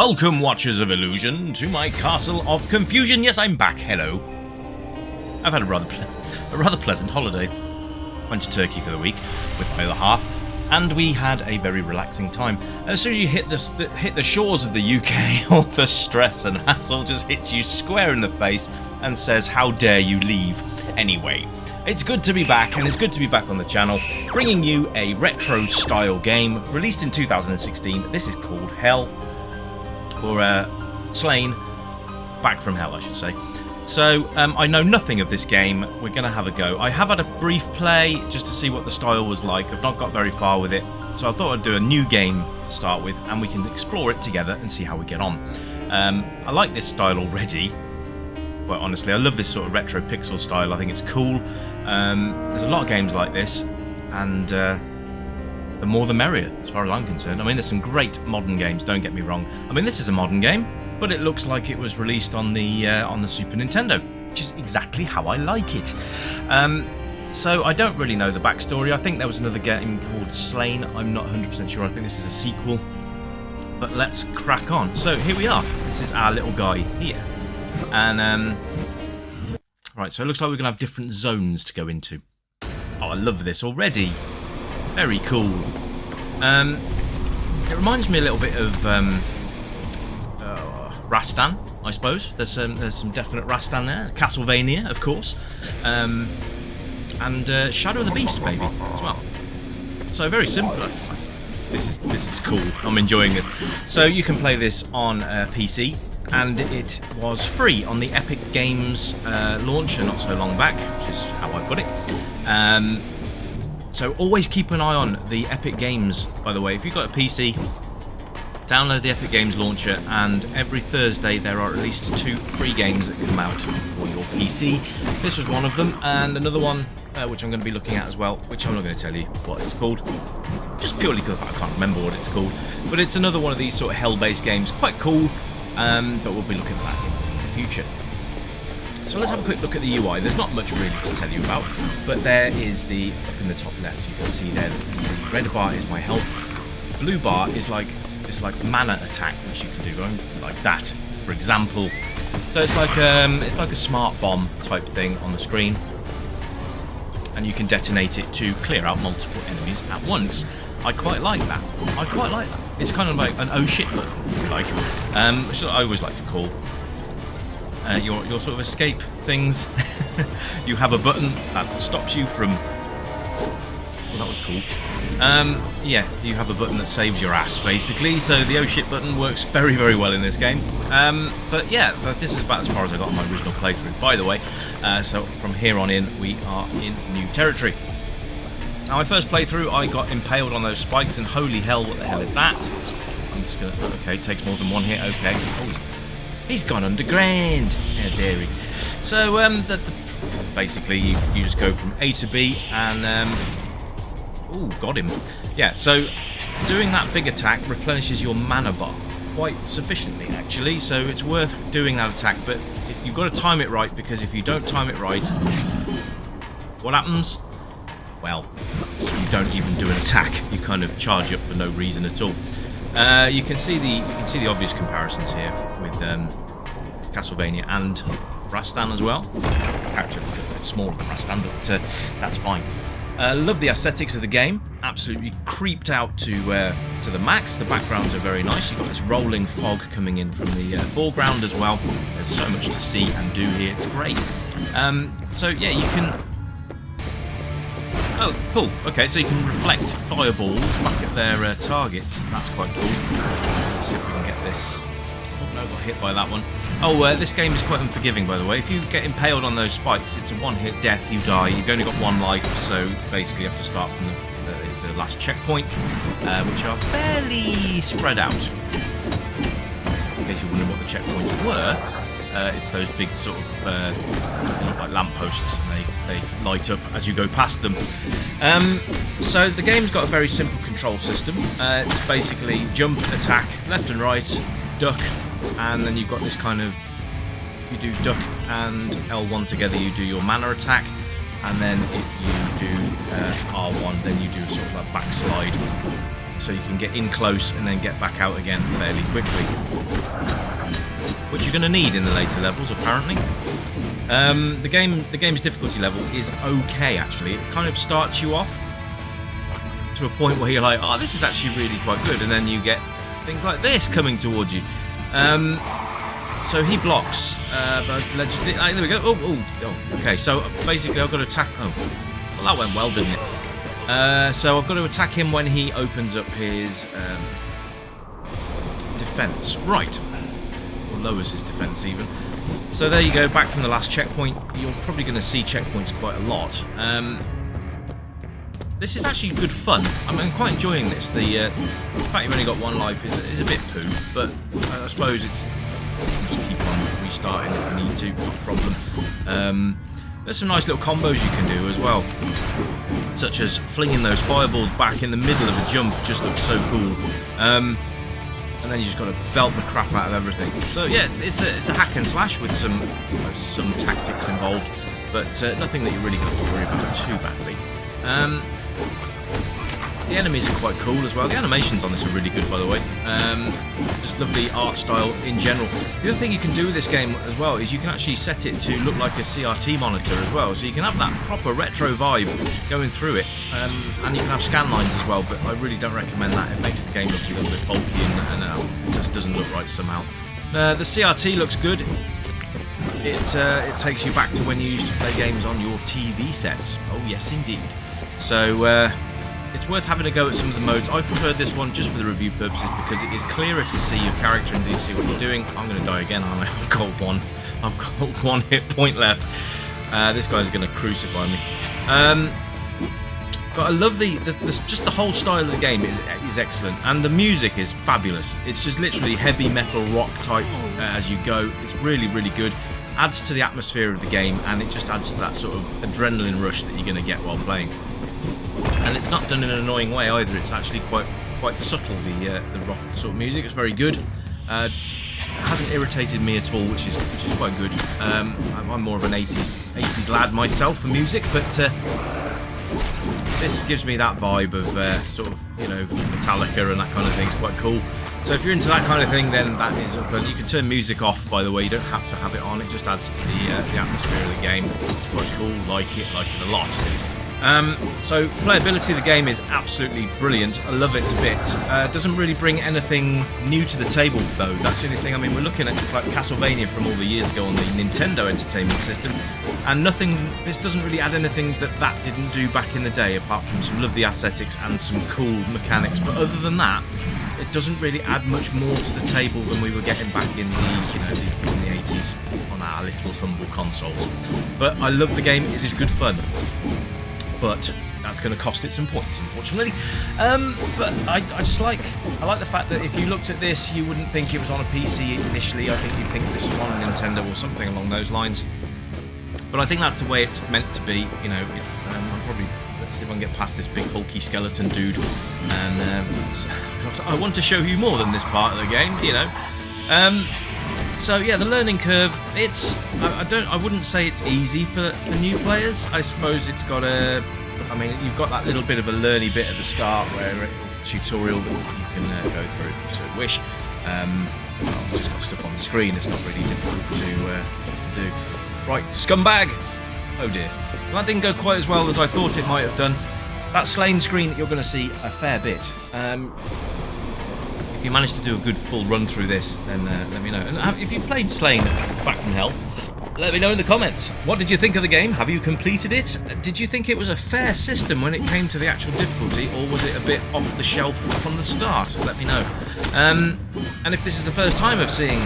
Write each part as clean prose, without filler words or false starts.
Welcome, Watchers of Illusion, to my Castle of Confusion. Yes, I'm back. Hello. I've had a rather pleasant holiday. Went to Turkey for the week with my other half, and we had a very relaxing time. As soon as you hit the shores of the UK, all the stress and hassle just hits you square in the face and says, "How dare you leave?" Anyway, it's good to be back, and it's good to be back on the channel, bringing you a retro-style game released in 2016. This is called Hell. Or Slain, Back from Hell, I should say. So, I know nothing of this game. We're going to have a go. I have had a brief play just to see what the style was like. I've not got very far with it. So I thought I'd do a new game to start with, and we can explore it together and see how we get on. I like this style already. Quite honestly, I love this sort of retro pixel style. I think it's cool. There's a lot of games like this, and the more the merrier, as far as I'm concerned. I mean, there's some great modern games, don't get me wrong. I mean, this is a modern game, but it looks like it was released on the Super Nintendo, which is exactly how I like it. So I don't really know the backstory. I think there was another game called Slain. I'm not 100% sure. I think this is a sequel. But let's crack on. So here we are. This is our little guy here. And, right, so it looks like we're going to have different zones to go into. Oh, I love this already. Very cool. It reminds me a little bit of Rastan, I suppose. There's some definite Rastan there. Castlevania, of course, and Shadow of the Beast, maybe as well. So very simple. This is cool. I'm enjoying this. So you can play this on PC, and it was free on the Epic Games launcher not so long back, which is how I've got it. So always keep an eye on the Epic Games, by the way. If you've got a PC, download the Epic Games launcher, and every Thursday there are at least 2 free games that come out for your PC. This was one of them, and another one which I'm going to be looking at as well, which I'm not going to tell you what it's called, just purely because I can't remember what it's called. But it's another one of these sort of hell-based games, quite cool, but we'll be looking at that in the future. So let's have a quick look at the UI. There's not much really to tell you about, but there is the, up in the top left, you can see there, the red bar is my health. Blue bar is like, it's like mana attack, which you can do, going like that, for example. So it's like a smart bomb type thing on the screen, and you can detonate it to clear out multiple enemies at once. I quite like that. I quite like that. It's kind of like an oh shit button, if you like, which I always like to call your sort of escape things. You have a button that stops you from... Well, that was cool. Yeah, you have a button that saves your ass, basically. So the oh shit button works very, very well in this game. But yeah, this is about as far as I got on my original playthrough, by the way. So from here on in, we are in new territory. Now, my first playthrough, I got impaled on those spikes, and holy hell, what the hell is that? I'm just gonna... Okay, takes more than one hit. Okay. Oh, he's gone underground. How dare he? So, basically, you just go from A to B, and ooh, got him. Yeah. So, doing that big attack replenishes your mana bar quite sufficiently, actually. So it's worth doing that attack, but you've got to time it right, because if you don't time it right, what happens? Well, you don't even do an attack. You kind of charge up for no reason at all. You can see the obvious comparisons here with Castlevania and Rastan as well. Character a little bit smaller than Rastan, but that's fine. Love the aesthetics of the game. Absolutely creeped out to the max. The backgrounds are very nice. You've got this rolling fog coming in from the foreground as well. There's so much to see and do here. It's great. So yeah, you can... Oh, cool. Okay, so you can reflect fireballs back at their targets. That's quite cool. Let's see if we can get this. Oh no, got hit by that one. Oh, this game is quite unforgiving, by the way. If you get impaled on those spikes, it's a one-hit death. You die. You've only got 1 life, so basically you have to start from the last checkpoint, which are fairly spread out. In case you're wondering what the checkpoints were, it's those big sort of they look like lampposts, and they light up as you go past them. So the game's got a very simple control system. It's basically jump, attack, left and right, duck, and then you've got this kind of... If you do duck and L1 together, you do your mana attack, and then if you do R1, then you do sort of a backslide so you can get in close and then get back out again fairly quickly, which you're going to need in the later levels apparently. The game's difficulty level is okay actually. It kind of starts you off to a point where you're like, oh, this is actually really quite good, and then you get things like this coming towards you. So he blocks, but allegedly, there we go. Oh, okay. So basically, I've got to attack. Oh, well, that went well, didn't it? So I've got to attack him when he opens up his defense, right? Or lowers his defense even. So there you go. Back from the last checkpoint. You're probably going to see checkpoints quite a lot. This is actually good fun. I'm quite enjoying this. The fact you've only got one life is a bit poo, but I suppose it's just keep on restarting if you need to, not a problem. There's some nice little combos you can do as well, such as flinging those fireballs back in the middle of a jump. Just looks so cool. And then you just got to belt the crap out of everything. So yeah, it's a hack and slash with some tactics involved, but nothing that you're really going to have to worry about too badly. The enemies are quite cool as well. The animations on this are really good, by the way. Just lovely art style in general. The other thing you can do with this game as well is you can actually set it to look like a CRT monitor as well, so you can have that proper retro vibe going through it, and you can have scan lines as well, but I really don't recommend that. It makes the game look a little bit bulky and it just doesn't look right somehow. The CRT looks good. It takes you back to when you used to play games on your TV sets. Oh yes indeed. So it's worth having a go at some of the modes. I preferred this one just for the review purposes because it is clearer to see your character and do see what you're doing. I'm going to die again, aren't I? I've got one hit point left. This guy's going to crucify me. But I love just the whole style of the game is excellent, and the music is fabulous. It's just literally heavy metal rock type as you go. It's really, really good. Adds to the atmosphere of the game, and it just adds to that sort of adrenaline rush that you're going to get while playing. And it's not done in an annoying way either. It's actually quite subtle. The rock sort of music is very good. It hasn't irritated me at all, which is quite good. I'm more of an 80s lad myself for music, but this gives me that vibe of sort of, you know, Metallica and that kind of thing. It's quite cool. So if you're into that kind of thing, then that is up. And you can turn music off, by the way. You don't have to have it on. It just adds to the atmosphere of the game. It's quite cool. Like it a lot. So playability of the game is absolutely brilliant. I love it to bits. Doesn't really bring anything new to the table though. That's the only thing. I mean, we're looking at like Castlevania from all the years ago on the Nintendo Entertainment System, and this doesn't really add anything that didn't do back in the day, apart from some lovely aesthetics and some cool mechanics. But other than that, it doesn't really add much more to the table than we were getting back in the 80s on our little humble consoles. But I love the game. It is good fun. But that's going to cost it some points, unfortunately. But I like the fact that if you looked at this, you wouldn't think it was on a PC initially. I think you'd think this was on a Nintendo or something along those lines. But I think that's the way it's meant to be. You know, let's see if I can get past this big bulky skeleton dude. And I want to show you more than this part of the game. You know. So yeah, the learning curve, I wouldn't say it's easy for new players. I suppose it's got you've got that little bit of a learny bit at the start where it's a tutorial that you can go through if you so wish. I've just got stuff on the screen, it's not really difficult to do. Right, scumbag! Oh dear. Well, that didn't go quite as well as I thought it might have done. That slain screen, you're going to see a fair bit. If you manage to do a good full run through this, then let me know. And if you played Slain Back from Hell, let me know in the comments. What did you think of the game? Have you completed it? Did you think it was a fair system when it came to the actual difficulty, or was it a bit off the shelf from the start? Let me know. And if this is the first time of seeing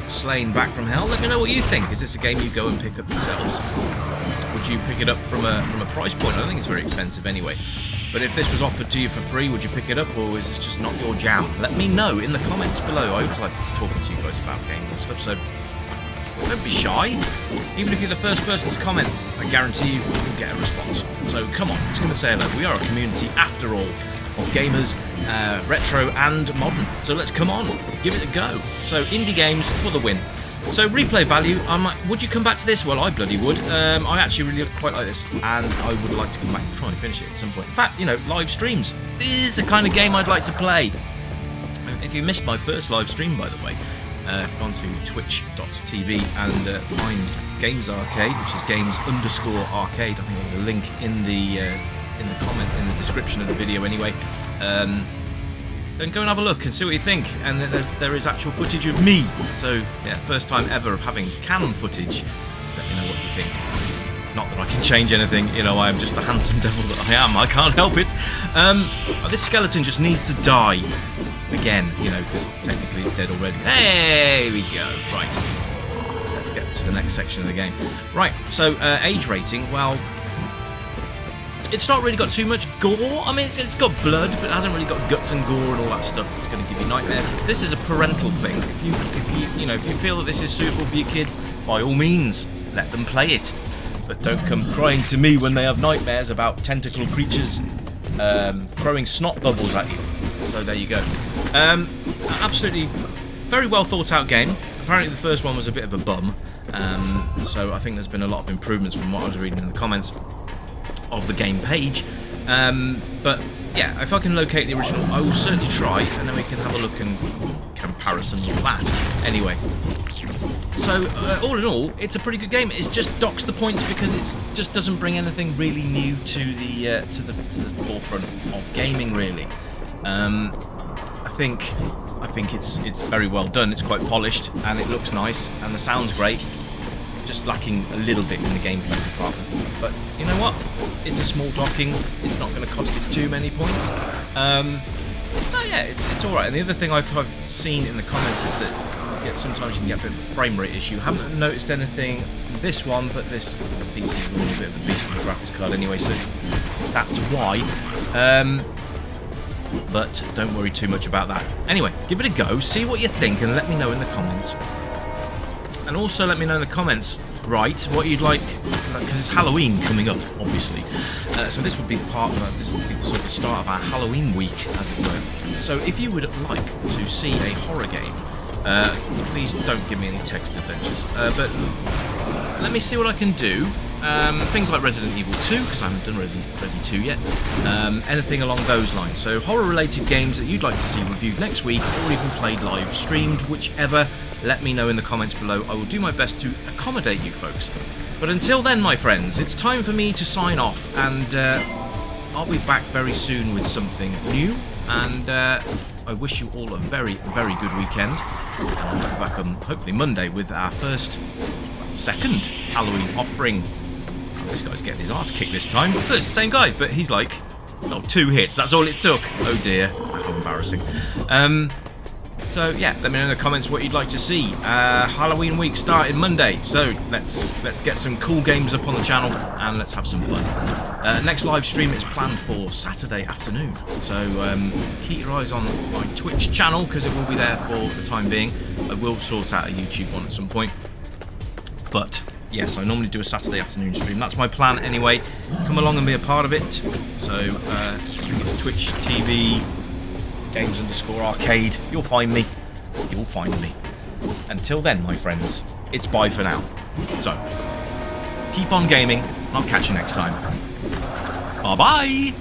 Slain Back from Hell, let me know what you think. Is this a game you go and pick up yourselves? Would you pick it up from a price point? I don't think it's very expensive anyway. But if this was offered to you for free, would you pick it up, or is it just not your jam? Let me know in the comments below. I always like talking to you guys about games and stuff, so don't be shy. Even if you're the first person to comment, I guarantee you'll get a response. So come on, let's come and say hello. We are a community, after all, of gamers, retro and modern. So let's come on, give it a go. So indie games for the win. So replay value, would you come back to this? Well, I bloody would. I actually really quite like this, and I would like to come back and try and finish it at some point. In fact, you know, live streams. this is the kind of game I'd like to play. If you missed my first live stream, by the way, go on to twitch.tv and find Games Arcade, which is games_arcade. I think I'll have a link in the comment, in the description of the video anyway. Then go and have a look and see what you think. And there is actual footage of me. So yeah, first time ever of having canon footage. Let me know what you think. Not that I can change anything, you know, I am just the handsome devil that I am, I can't help it. This skeleton just needs to die. Again, you know, because technically it's dead already. There we go. Right. Let's get to the next section of the game. Right, so age rating, well, it's not really got too much gore. I mean, it's got blood, but it hasn't really got guts and gore and all that stuff that's going to give you nightmares. This is a parental thing. If you feel that this is suitable for your kids, by all means, let them play it. But don't come crying to me when they have nightmares about tentacle creatures throwing snot bubbles at you. So there you go. Absolutely very well thought out game. Apparently the first one was a bit of a bum. So I think there's been a lot of improvements from what I was reading in the comments of the game page. But yeah, if I can locate the original, I will certainly try, and then we can have a look and comparison of that. Anyway. So, all in all, it's a pretty good game. It's just docks the points because it just doesn't bring anything really new to the forefront of gaming, really. I think it's very well done. It's quite polished and it looks nice and the sound's great. Just lacking a little bit in the gameplay department. But you know what? It's a small docking. It's not going to cost it too many points. But yeah, it's all right. And the other thing I've seen in the comments is that sometimes you can get a bit of a frame rate issue. Haven't noticed anything with this one, but this PC is really a bit of a beast of a graphics card anyway, so that's why. But don't worry too much about that. Anyway, give it a go, see what you think, and let me know in the comments. And also let me know in the comments, right, what you'd like, because it's Halloween coming up, obviously. So this would be this would be the sort of start of our Halloween week, as it were. So if you would like to see a horror game, please don't give me any text adventures, but let me see what I can do. Things like Resident Evil 2, because I haven't done Resi 2 yet. Anything along those lines. So horror-related games that you'd like to see reviewed next week, or even played live streamed, whichever, let me know in the comments below. I will do my best to accommodate you folks. But until then, my friends, it's time for me to sign off, and I'll be back very soon with something new, and I wish you all a very, very good weekend. I'll be back on hopefully Monday with our second Halloween offering. Oh, this guy's getting his arse kicked this time. It's the same guy, but he's like, oh, 2 hits. That's all it took. Oh dear, how embarrassing. So yeah, let me know in the comments what you'd like to see. Halloween week starting Monday, so let's get some cool games up on the channel and let's have some fun. Next live stream is planned for Saturday afternoon, so keep your eyes on my Twitch channel because it will be there for the time being. I will sort out a YouTube one at some point, but yes, I normally do a Saturday afternoon stream. That's my plan anyway. Come along and be a part of it. So it's Twitch TV. Games_arcade. You'll find me. You'll find me. Until then, my friends, it's bye for now. So, keep on gaming. I'll catch you next time. Bye-bye.